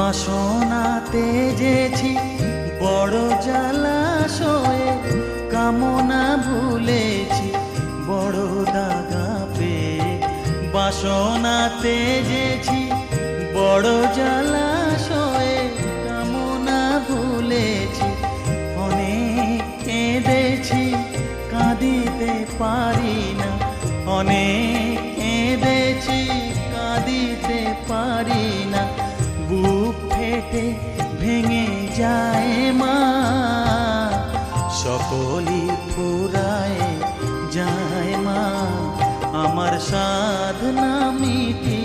বাসনাতে যেছি বড় জলাশয়ে, কামনা ভুলেছি বড় দাগা পেয়ে। বাসনাতে যেছি বড় জলাশয়ে, কামনা ভুলেছি অনেক কেঁদেছি কাঁদিতে পারি না, অনেক কেঁদেছি কাঁদিতে পারি না। বুক ফেটে ভেঙে যায় মা, সকলই ফুরায় যায় মা, আমার সাধনা মিটি